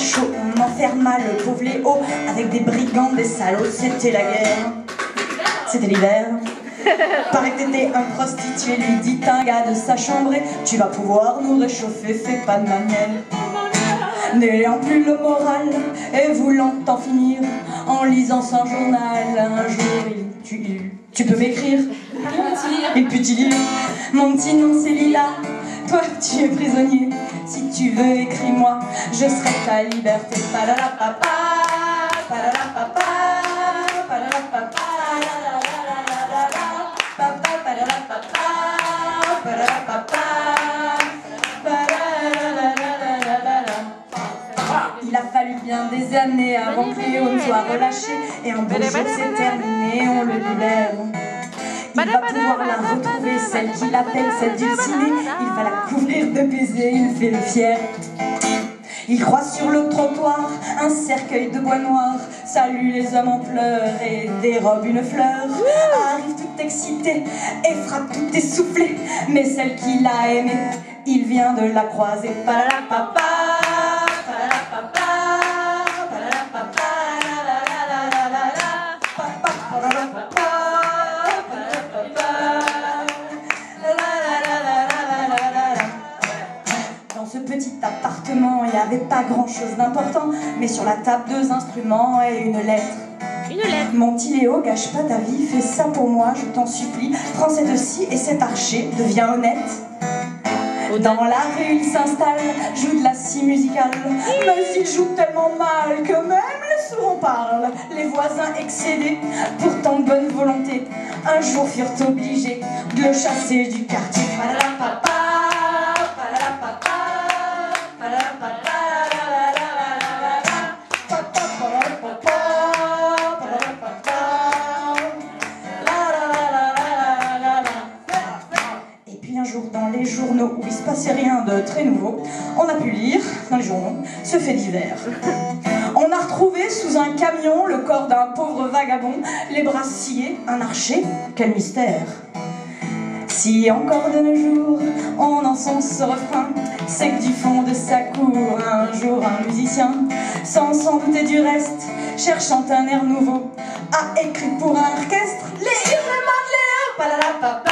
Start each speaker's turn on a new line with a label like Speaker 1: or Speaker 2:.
Speaker 1: chaud, on enferma le pauvre Léo avec des brigands, des salauds, c'était la guerre. C'était l'hiver. Paraît que t'étais un prostitué, lui dit un gars de sa chambrée, tu vas pouvoir nous réchauffer, fais pas de manière. N'ayant plus le moral et voulant en finir en lisant son journal, un jour tu peux m'écrire. Il peut t'y lire. Mon petit nom c'est Lila, toi tu es prisonnier. Si tu veux écris-moi, je serai ta liberté. Palalapapa, palalapapa, palalapapa, il a fallu bien des années avant que Léo ne soit relâché, et un beau jour c'est terminé, on le libère. Il va pouvoir la retrouver, celle qu'il appelle celle dulcinée. Il va la couvrir de baisers, il fait le fier. Il croise sur le trottoir un cercueil de bois noir. Salue les hommes en pleurs et dérobe une fleur. Arrive tout excité et frappe tout essoufflé. Mais celle qu'il a aimée, il vient de la croiser. Palalapapa, palalapapa, palalapapa, palalapapa. Dans ce petit appartement, il n'y avait pas grand chose d'important, mais sur la table 2 instruments et une lettre.
Speaker 2: Une lettre.
Speaker 1: Mon petit Léo, gâche pas ta vie, fais ça pour moi, je t'en supplie. Prends cette scie et cet archer, deviens honnête. Dans la rue, il s'installe, joue de la scie musicale, mais il joue tellement mal que même les sourds en parlent. Les voisins excédés, pourtant de bonne volonté, un jour furent obligés de le chasser du quartier. Palalapapa, palalapapa, palalapapa. Un jour dans les journaux où il se passait rien de très nouveau, on a pu lire dans les journaux ce fait divers. On a retrouvé sous un camion le corps d'un pauvre vagabond, les bras sciés, un archer, quel mystère. Si encore de nos jours on encense ce refrain, c'est que du fond de sa cour un jour un musicien, sans s'en douter du reste, cherchant un air nouveau, a écrit pour un orchestre les hurlements de Léo. Palalapapa.